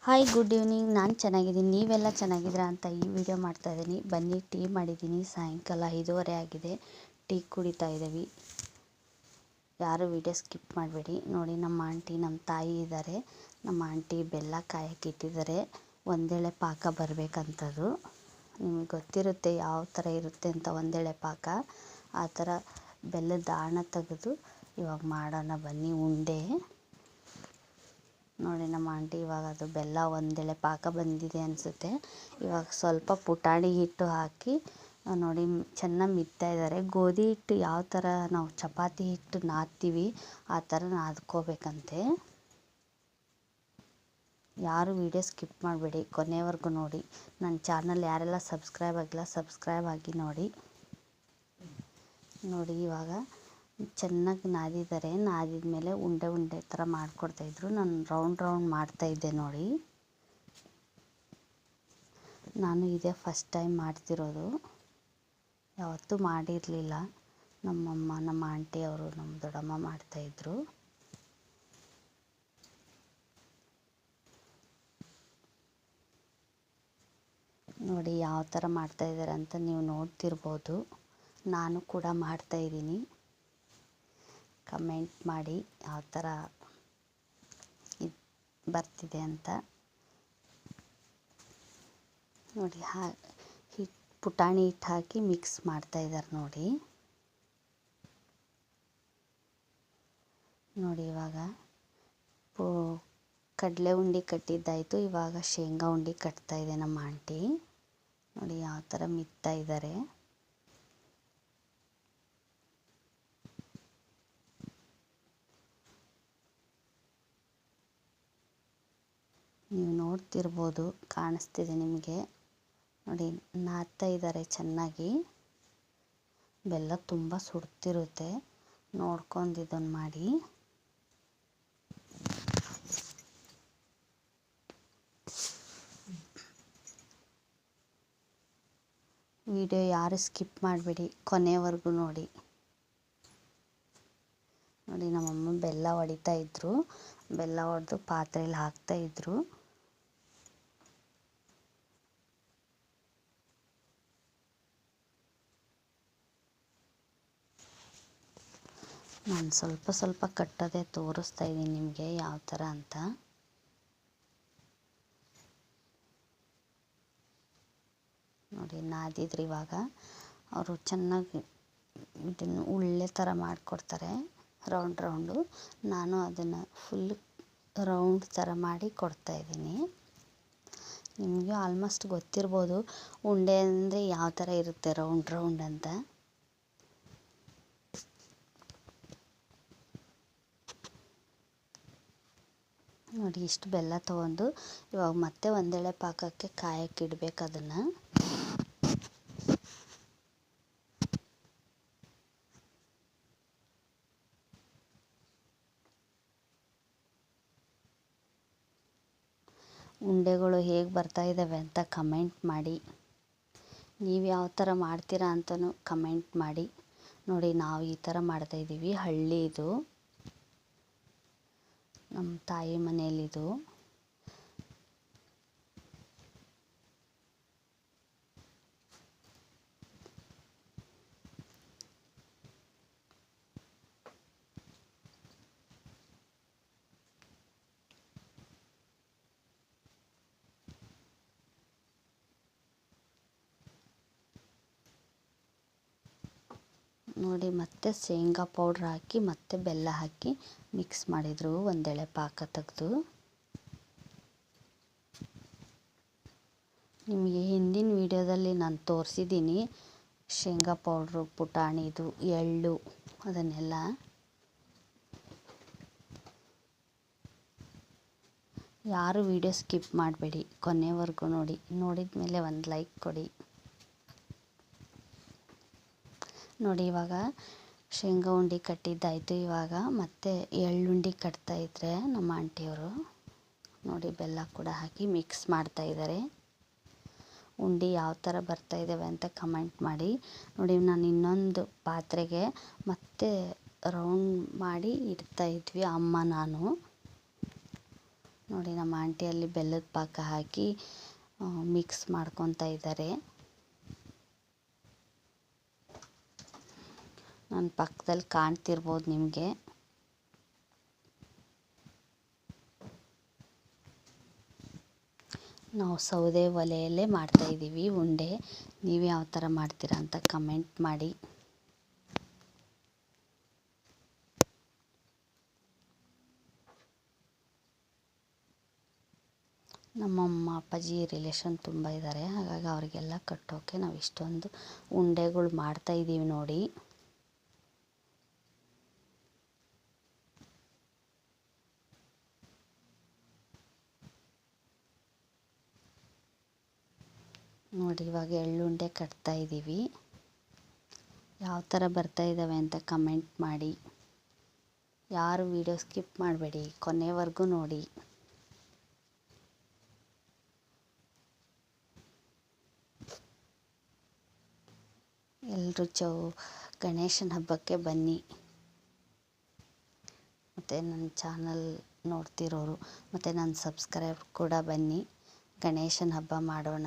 Hi good evening. ನಾನು ಚೆನ್ನಾಗಿದ್ದೀನಿ, ನೀವೆಲ್ಲ ಚೆನ್ನಾಗಿದ್ದೀರಾ ಅಂತ ಈ ವಿಡಿಯೋ ಮಾಡ್ತಾಯಿದ್ದೀನಿ. ಬನ್ನಿ, ಟೀ ಮಾಡಿದ್ದೀನಿ. ಸಾಯಂಕಾಲ 5:30 ಆಗಿದೆ. ಟೀ ಕುಡಿತಾ ಇದ್ದೀವಿ. ಯಾರು ವಿಡಿಯೋ ಸ್ಕಿಪ್ ಮಾಡಬೇಡಿ ನೋಡಿ. ನಮ್ಮ ಆಂಟಿ, ನಮ್ಮ ತಾಯಿ ಇದ್ದಾರೆ. ನಮ್ಮ ಆಂಟಿ ಬೆಲ್ಲ ಕಾಯಕ್ಕೆ ಇಟ್ಟಿದ್ದಾರೆ. ಒಂದೇಳೆ ಪಾಕ ಬರಬೇಕಂಥದ್ದು. ನಿಮಗೆ ಗೊತ್ತಿರುತ್ತೆ ಯಾವ ಥರ ಇರುತ್ತೆ ಅಂತ. ಒಂದೇಳೆ ಪಾಕ ಆ ಥರ ಬೆಲ್ಲದ ಆಣ ತೆಗೆದು ಇವಾಗ ಮಾಡೋಣ ಬನ್ನಿ ಉಂಡೆ. ನೋಡಿ, ನಮ್ಮ ಆಂಟಿ ಇವಾಗ ಅದು ಬೆಲ್ಲ ಒಂದೇಳೆ ಪಾಕ ಬಂದಿದೆ ಅನಿಸುತ್ತೆ. ಇವಾಗ ಸ್ವಲ್ಪ ಪುಟಾಣಿ ಹಿಟ್ಟು ಹಾಕಿ ನೋಡಿ ಚೆನ್ನಾಗಿ ಮಿತ್ತಾ ಇದ್ದಾರೆ. ಗೋಧಿ ಹಿಟ್ಟು ಯಾವ ಥರ ನಾವು ಚಪಾತಿ ಹಿಟ್ಟು ನಾದ್ತೀವಿ ಆ ಥರ ನಾದ್ಕೋಬೇಕಂತೆ. ಯಾರು ವಿಡಿಯೋ ಸ್ಕಿಪ್ ಮಾಡಬೇಡಿ, ಕೊನೆವರೆಗೂ ನೋಡಿ. ನನ್ನ ಚಾನಲ್ ಯಾರೆಲ್ಲ ಸಬ್ಸ್ಕ್ರೈಬ್ ಆಗಿಲ್ಲ ಸಬ್ಸ್ಕ್ರೈಬ್ ಆಗಿ ನೋಡಿ. ನೋಡಿ ಇವಾಗ ಚೆನ್ನಾಗಿ ನಾದಿದ್ದಾರೆ. ನಾದಿದ ಮೇಲೆ ಉಂಡೆ ಉಂಡೆ ಥರ ಮಾಡಿಕೊಡ್ತಾಯಿದ್ರು. ನಾನು ರೌಂಡ್ ಮಾಡ್ತಾಯಿದ್ದೆ ನೋಡಿ. ನಾನು ಇದೇ ಫಸ್ಟ್ ಟೈಮ್ ಮಾಡ್ತಿರೋದು, ಯಾವತ್ತೂ ಮಾಡಿರಲಿಲ್ಲ. ನಮ್ಮಮ್ಮ, ನಮ್ಮ ಆಂಟಿ ಅವರು, ನಮ್ಮ ದೊಡ್ಡಮ್ಮ ಮಾಡ್ತಾಯಿದ್ರು. ನೋಡಿ ಯಾವ ಥರ ಮಾಡ್ತಾಯಿದ್ದಾರೆ ಅಂತ ನೀವು ನೋಡ್ತಿರ್ಬೋದು. ನಾನು ಕೂಡ ಮಾಡ್ತಾಯಿದ್ದೀನಿ. ಕಮೆಂಟ್ ಮಾಡಿ ಯಾವ ಥರ ಬರ್ತಿದೆ ಅಂತ ನೋಡಿ. ಪುಟಾಣಿ ಹಿಟ್ಟು ಹಾಕಿ ಮಿಕ್ಸ್ ಮಾಡ್ತಾಯಿದ್ದಾರೆ ನೋಡಿ. ನೋಡಿ ಇವಾಗ ಕಡಲೆ ಉಂಡೆ ಕಟ್ಟಿದ್ದಾಯಿತು. ಇವಾಗ ಶೇಂಗಾ ಉಂಡೆ ಕಟ್ತಾಯಿದೆ ನಮ್ಮ ಆಂಟಿ. ನೋಡಿ ಯಾವ ಥರ ಮಿತ್ತಾ ಇದ್ದಾರೆ. ನೀವು ನೋಡ್ತಿರ್ಬೋದು, ಕಾಣಿಸ್ತಿದೆ ನಿಮಗೆ. ನೋಡಿ ನಾದ್ತಾ ಇದ್ದಾರೆ ಚೆನ್ನಾಗಿ. ಬೆಲ್ಲ ತುಂಬ ಸುಡ್ತಿರುತ್ತೆ, ನೋಡ್ಕೊಂಡು ಇದನ್ನು ಮಾಡಿ. ವಿಡಿಯೋ ಯಾರು ಸ್ಕಿಪ್ ಮಾಡಬೇಡಿ, ಕೊನೆವರೆಗೂ ನೋಡಿ. ನೋಡಿ ನಮ್ಮಮ್ಮ ಬೆಲ್ಲ ಹೊಡಿತಾ ಇದ್ರು. ಬೆಲ್ಲ ಹೊಡೆದು ಪಾತ್ರೆಯಲ್ಲಿ ಹಾಕ್ತಾಯಿದ್ರು. ನಾನು ಸ್ವಲ್ಪ ಕಟ್ಟೋದೇ ತೋರಿಸ್ತಾ ಇದ್ದೀನಿ ನಿಮಗೆ ಯಾವ ಥರ ಅಂತ. ನೋಡಿ ನಾದಿದ್ರು. ಇವಾಗ ಅವರು ಚೆನ್ನಾಗಿ ಇದನ್ನು ಉಳ್ಳೆ ಥರ ಮಾಡಿಕೊಡ್ತಾರೆ, ರೌಂಡು. ನಾನು ಅದನ್ನು ಫುಲ್ ರೌಂಡ್ ಥರ ಮಾಡಿ ಕೊಡ್ತಾಯಿದ್ದೀನಿ. ನಿಮಗೆ ಆಲ್ಮೋಸ್ಟ್ ಗೊತ್ತಿರ್ಬೋದು ಉಂಡೆ ಅಂದರೆ ಯಾವ ಥರ ಇರುತ್ತೆ, ರೌಂಡ್ ಅಂತ. ನೋಡಿ ಇಷ್ಟು ಬೆಲ್ಲ ತೊಗೊಂಡು ಇವಾಗ ಮತ್ತೆ ಒಂದೇಳೆ ಪಾಕಕ್ಕೆ ಕಾಯಕ್ಕೆ ಇಡಬೇಕು ಅದನ್ನು. ಉಂಡೆಗಳು ಹೇಗೆ ಬರ್ತಾ ಇದ್ದಾವೆ ಅಂತ ಕಮೆಂಟ್ ಮಾಡಿ. ನೀವು ಯಾವ ಥರ ಮಾಡ್ತೀರಾ ಅಂತಲೂ ಕಮೆಂಟ್ ಮಾಡಿ. ನೋಡಿ ನಾವು ಈ ಥರ ಮಾಡ್ತಾಯಿದ್ದೀವಿ. ಹಳ್ಳಿ ಇದು, ನಮ್ಮ ತಾಯಿ ಮನೆಯಲ್ಲಿದು. ನೋಡಿ ಮತ್ತೆ ಶೇಂಗಾ ಪೌಡ್ರ್ ಹಾಕಿ ಮತ್ತೆ ಬೆಲ್ಲ ಹಾಕಿ ಮಿಕ್ಸ್ ಮಾಡಿದರು ಒಂದೇಳೆ ಪಾಕ ತೆಗೆದು. ನಿಮಗೆ ಹಿಂದಿನ ವಿಡಿಯೋದಲ್ಲಿ ನಾನು ತೋರಿಸಿದ್ದೀನಿ ಶೇಂಗಾ ಪೌಡ್ರು, ಪುಟಾಣಿದು, ಎಳ್ಳು ಅದನ್ನೆಲ್ಲ. ಯಾರು ವಿಡಿಯೋ ಸ್ಕಿಪ್ ಮಾಡಬೇಡಿ, ಕೊನೆವರೆಗೂ ನೋಡಿ. ನೋಡಿದ ಮೇಲೆ ಒಂದು ಲೈಕ್ ಕೊಡಿ. ನೋಡಿ ಇವಾಗ ಶೇಂಗಾ ಉಂಡೆ ಕಟ್ಟಿದ್ದಾಯಿತು. ಇವಾಗ ಮತ್ತೆ ಎಳ್ಳುಂಡೆ ಕಟ್ತಾಯಿದ್ರೆ ನಮ್ಮ ಆಂಟಿಯವರು. ನೋಡಿ ಬೆಲ್ಲ ಕೂಡ ಹಾಕಿ ಮಿಕ್ಸ್ ಮಾಡ್ತಾಯಿದ್ದಾರೆ. ಉಂಡೆ ಯಾವ ಥರ ಬರ್ತಾಯಿದ್ದಾವೆ ಅಂತ ಕಮೆಂಟ್ ಮಾಡಿ. ನೋಡಿ ನಾನು ಇನ್ನೊಂದು ಪಾತ್ರೆಗೆ ಮತ್ತೆ ರೌಂಡ್ ಮಾಡಿ ಇಡ್ತಾಯಿದ್ವಿ ಅಮ್ಮ ನಾನು. ನೋಡಿ ನಮ್ಮ ಆಂಟಿಯಲ್ಲಿ ಬೆಲ್ಲದ ಪಾಕ ಹಾಕಿ ಮಿಕ್ಸ್ ಮಾಡ್ಕೊತಾ ಇದ್ದಾರೆ. ನನ್ನ ಪಕ್ಕದಲ್ಲಿ ಕಾಣ್ತಿರ್ಬೋದು ನಿಮಗೆ. ನಾವು ಸೌದೆ ಒಲೆಯಲ್ಲೇ ಮಾಡ್ತಾಯಿದ್ದೀವಿ ಉಂಡೆ. ನೀವು ಯಾವ ಥರ ಮಾಡ್ತೀರಾ ಅಂತ ಕಮೆಂಟ್ ಮಾಡಿ. ನಮ್ಮಮ್ಮ ಅಪ್ಪಾಜಿ ರಿಲೇಷನ್ ತುಂಬ ಇದ್ದಾರೆ, ಹಾಗಾಗಿ ಅವರಿಗೆಲ್ಲ ಕಟ್ಟೋಕ್ಕೆ ನಾವು ಇಷ್ಟೊಂದು ಉಂಡೆಗಳು ಮಾಡ್ತಾಯಿದ್ದೀವಿ ನೋಡಿ. ನೋಡಿ ಇವಾಗ ಎಳ್ಳುಂಡೆ ಕಟ್ತಾ ಇದ್ದೀವಿ. ಯಾವ ಥರ ಬರ್ತಾ ಇದ್ದಾವೆ ಅಂತ ಕಮೆಂಟ್ ಮಾಡಿ. ಯಾರು ವಿಡಿಯೋ ಸ್ಕಿಪ್ ಮಾಡಬೇಡಿ, ಕೊನೆವರೆಗೂ ನೋಡಿ. ಎಲ್ಲರೂ ಗಣೇಶನ ಹಬ್ಬಕ್ಕೆ ಬನ್ನಿ. ಮತ್ತು ನನ್ನ ಚಾನಲ್ ನೋಡ್ತಿರೋರು ಮತ್ತು ನನ್ನ ಸಬ್ಸ್ಕ್ರೈಬ್ ಕೂಡ ಬನ್ನಿ, ಗಣೇಶನ ಹಬ್ಬ ಮಾಡೋಣ.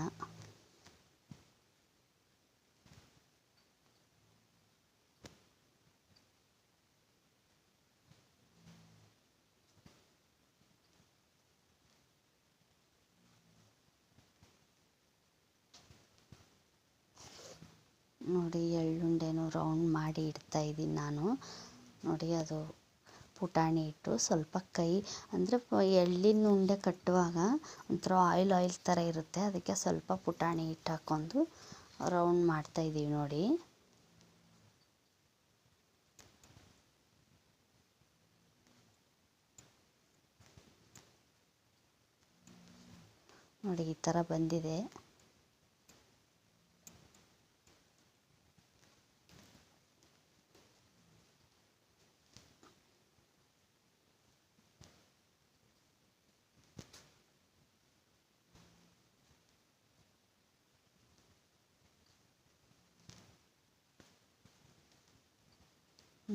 ನೋಡಿ ಎಳ್ಳುಂಡೆನೂ ರೌಂಡ್ ಮಾಡಿ ಇಡ್ತಾ ಇದ್ದೀನಿ ನಾನು. ನೋಡಿ ಅದು ಪುಟಾಣಿ ಇಟ್ಟು ಸ್ವಲ್ಪ ಕೈ ಅಂದರೆ ಎಳ್ಳಿನ ಉಂಡೆ ಕಟ್ಟುವಾಗ ಒಂಥರ ಆಯಿಲ್ ಥರ ಇರುತ್ತೆ, ಅದಕ್ಕೆ ಸ್ವಲ್ಪ ಪುಟಾಣಿ ಹಿಟ್ಟು ಹಾಕ್ಕೊಂಡು ರೌಂಡ್ ಮಾಡ್ತಾಯಿದ್ದೀವಿ ನೋಡಿ. ನೋಡಿ ಈ ಥರ ಬಂದಿದೆ.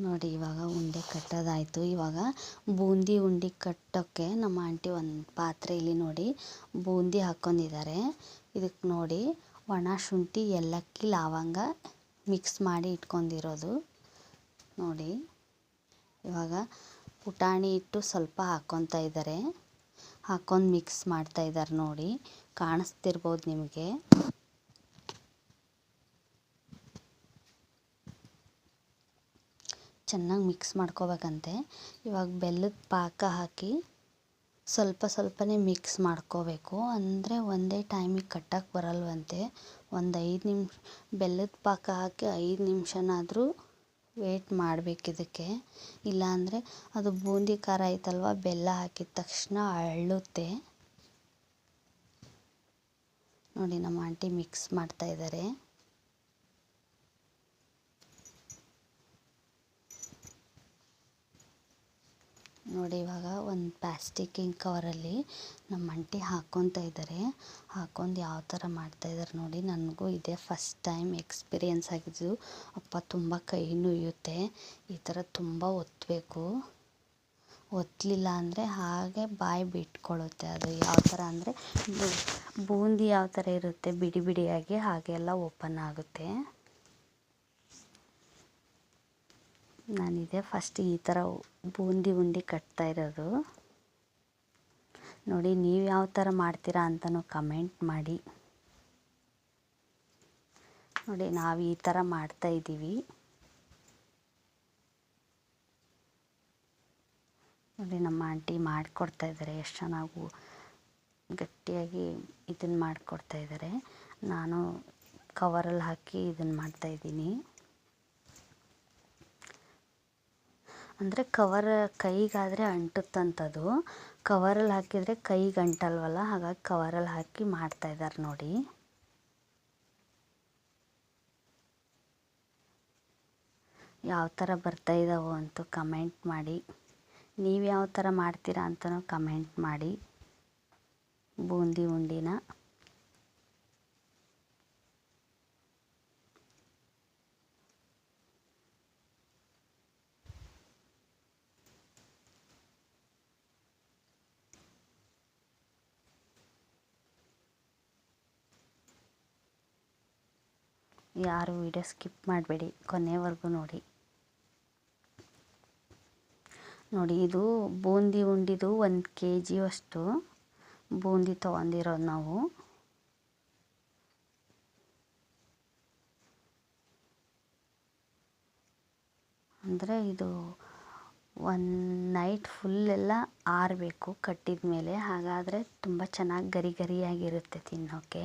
ನೋಡಿ ಇವಾಗ ಉಂಡೆ ಕಟ್ಟೋದಾಯಿತು. ಇವಾಗ ಬೂಂದಿ ಉಂಡೆ ಕಟ್ಟೋಕ್ಕೆ ನಮ್ಮ ಆಂಟಿ ಒಂದು ಪಾತ್ರೆಯಲ್ಲಿ ನೋಡಿ ಬೂಂದಿ ಹಾಕ್ಕೊಂಡಿದ್ದಾರೆ. ಇದಕ್ಕೆ ನೋಡಿ ಒಣ ಶುಂಠಿ, ಏಲಕ್ಕಿ, ಲವಂಗ ಮಿಕ್ಸ್ ಮಾಡಿ ಇಟ್ಕೊಂಡಿರೋದು ನೋಡಿ. ಇವಾಗ ಪುಟಾಣಿ ಹಿಟ್ಟು ಸ್ವಲ್ಪ ಹಾಕ್ಕೊತಾ ಇದ್ದಾರೆ, ಹಾಕ್ಕೊಂಡು ಮಿಕ್ಸ್ ಮಾಡ್ತಾಯಿದ್ದಾರೆ ನೋಡಿ, ಕಾಣಿಸ್ತಿರ್ಬೋದು ನಿಮಗೆ. ಚೆನ್ನಾಗಿ ಮಿಕ್ಸ್ ಮಾಡ್ಕೋಬೇಕಂತೆ. ಇವಾಗ ಬೆಲ್ಲದ ಪಾಕ ಹಾಕಿ ಸ್ವಲ್ಪನೇ ಮಿಕ್ಸ್ ಮಾಡ್ಕೋಬೇಕು, ಅಂದರೆ ಒಂದೇ ಟೈಮಿಗೆ ಕಟ್ಟಕ್ಕೆ ಬರಲ್ವಂತೆ. ಒಂದು 5 ನಿಮಿಷ ಬೆಲ್ಲದ ಪಾಕ ಹಾಕಿ 5 ನಿಮಿಷನಾದರೂ ವೇಟ್ ಮಾಡಬೇಕು ಇದಕ್ಕೆ. ಇಲ್ಲಾಂದರೆ ಅದು ಬೂಂದಿ ಖಾರ ಐತಲ್ವ, ಬೆಲ್ಲ ಹಾಕಿದ ತಕ್ಷಣ ಅರಳುತ್ತೆ ನೋಡಿ. ನಮ್ಮ ಆಂಟಿ ಮಿಕ್ಸ್ ಮಾಡ್ತಾಯಿದ್ದಾರೆ. ನೋಡಿ ಇವಾಗ ಒಂದು ಪ್ಲಾಸ್ಟಿಕ್ಕಿನ ಕವರಲ್ಲಿ ನಮ್ಮ ಆಂಟಿ ಹಾಕ್ಕೊತಾ ಇದ್ದಾರೆ. ಹಾಕ್ಕೊಂಡು ಯಾವ ಥರ ಮಾಡ್ತಾಯಿದ್ದಾರೆ ನೋಡಿ. ನನಗೂ ಇದೇ ಫಸ್ಟ್ ಟೈಮ್ ಎಕ್ಸ್ಪೀರಿಯೆನ್ಸ್ ಆಗಿದ್ದು. ಅಪ್ಪ ತುಂಬ ಕೈ ನೋಯುತ್ತೆ, ಈ ಥರ ತುಂಬ ಒತ್ತಬೇಕು. ಒತ್ತಲಿಲ್ಲ ಅಂದರೆ ಹಾಗೆ ಬಾಯಿ ಬಿಟ್ಕೊಳ್ಳುತ್ತೆ. ಅದು ಯಾವ ಥರ ಅಂದರೆ ಬೂಂದಿ ಯಾವ ಥರ ಇರುತ್ತೆ ಬಿಡಿ ಬಿಡಿಯಾಗಿ, ಹಾಗೆಲ್ಲ ಓಪನ್ ಆಗುತ್ತೆ. ನಾನಿದೆ ಫಸ್ಟ್ ಈ ಥರ ಬೂಂದಿ ಉಂಡೆ ಕಟ್ತಾ ಇರೋದು ನೋಡಿ. ನೀವು ಯಾವ ಥರ ಮಾಡ್ತೀರಾ ಅಂತಲೂ ಕಮೆಂಟ್ ಮಾಡಿ. ನೋಡಿ ನಾವು ಈ ಥರ ಮಾಡ್ತಾಯಿದ್ದೀವಿ ನೋಡಿ. ನಮ್ಮ ಆಂಟಿ ಮಾಡಿಕೊಡ್ತಾಯಿದ್ದಾರೆ, ಎಷ್ಟು ಚೆನ್ನಾಗಿ ಗಟ್ಟಿಯಾಗಿ ಇದನ್ನು ಮಾಡಿಕೊಡ್ತಾಯಿದ್ದಾರೆ. ನಾನು ಕವರಲ್ಲಿ ಹಾಕಿ ಇದನ್ನು ಮಾಡ್ತಾಯಿದ್ದೀನಿ. ಅಂದರೆ ಕವರ್ ಕೈಗಾದರೆ ಅಂಟುತ್ತಂಥದ್ದು, ಕವರಲ್ಲಿ ಹಾಕಿದರೆ ಕೈಗೆ ಅಂಟಲ್ವಲ್ಲ, ಹಾಗಾಗಿ ಕವರಲ್ಲಿ ಹಾಕಿ ಮಾಡ್ತಾಯಿದ್ದಾರೆ ನೋಡಿ. ಯಾವ ಥರ ಬರ್ತಾಯಿದ್ದಾವೋ ಅಂತೂ ಕಮೆಂಟ್ ಮಾಡಿ. ನೀವು ಯಾವ ಥರ ಮಾಡ್ತೀರಾ ಅಂತಲೂ ಕಮೆಂಟ್ ಮಾಡಿ ಬೂಂದಿ ಉಂಡಿನ. ಯಾರು ವಿಡಿಯೋ ಸ್ಕಿಪ್ ಮಾಡಬೇಡಿ, ಕೊನೆವರೆಗೂ ನೋಡಿ. ನೋಡಿ, ಇದು ಬೂಂದಿ ಉಂಡಿದು 1 kg ಅಷ್ಟು ಬೂಂದಿ ತೊಗೊಂಡಿರೋದು ನಾವು. ಅಂದರೆ ಇದು ಒಂದು ನೈಟ್ ಫುಲ್ಲೆಲ್ಲ ಆರಬೇಕು ಕಟ್ಟಿದ ಮೇಲೆ, ಹಾಗಾದರೆ ತುಂಬ ಚೆನ್ನಾಗಿ ಗರಿ ಗರಿಯಾಗಿರುತ್ತೆ ತಿನ್ನೋಕ್ಕೆ.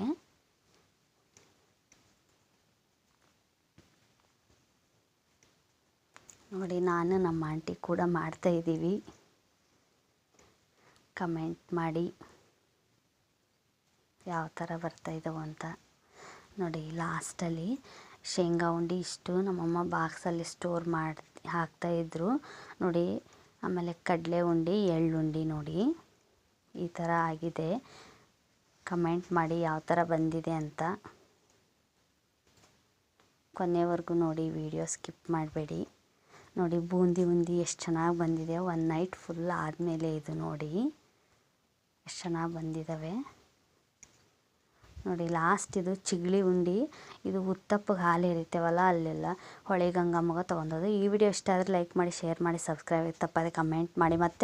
ನೋಡಿ, ನಾನು ನಮ್ಮ ಆಂಟಿ ಕೂಡ ಮಾಡ್ತಾಯಿದ್ದೀವಿ. ಕಮೆಂಟ್ ಮಾಡಿ ಯಾವ ಥರ ಬರ್ತಾಯಿದ್ದಾವೆ ಅಂತ. ನೋಡಿ, ಲಾಸ್ಟಲ್ಲಿ ಶೇಂಗಾ ಉಂಡೆ ಇಷ್ಟು ನಮ್ಮಮ್ಮ ಬಾಕ್ಸಲ್ಲಿ ಸ್ಟೋರ್ ಮಾಡಿ ಹಾಕ್ತಾಯಿದ್ರು ನೋಡಿ. ಆಮೇಲೆ ಕಡಲೆ ಉಂಡೆ, ಎಳ್ಳುಂಡೆ ನೋಡಿ ಈ ಥರ ಆಗಿದೆ. ಕಮೆಂಟ್ ಮಾಡಿ ಯಾವ ಥರ ಬಂದಿದೆ ಅಂತ. ಕೊನೆವರೆಗೂ ನೋಡಿ, ವಿಡಿಯೋ ಸ್ಕಿಪ್ ಮಾಡಬೇಡಿ. ನೋಡಿ, ಬೂಂದಿ ಉಂಡೆ ಎಷ್ಟು ಚೆನ್ನಾಗಿ ಬಂದಿದೆ. 1 ನೈಟ್ ಫುಲ್ ಆದಮೇಲೆ ಇದು ನೋಡಿ ಎಷ್ಟು ಚೆನ್ನಾಗಿ ಬಂದಿದ್ದಾವೆ. ನೋಡಿ, ಲಾಸ್ಟ್ ಇದು ಚಿಗಳಿ ಉಂಡೆ. ಇದು ಉತ್ತಪ್ಪಗೆ ಹಾಲು ಎರಿತೇವಲ್ಲ, ಅಲ್ಲೆಲ್ಲ ಹೊಳೆ ಗಂಗಮ್ಮಗೆ ತೊಗೊಂಡದು. ಈ ವಿಡಿಯೋ ಇಷ್ಟ ಆದರೆ ಲೈಕ್ ಮಾಡಿ, ಶೇರ್ ಮಾಡಿ, ಸಬ್ಸ್ಕ್ರೈಬ್ ತಪ್ಪದೆ ಕಮೆಂಟ್ ಮಾಡಿ. ಮತ್ತೆ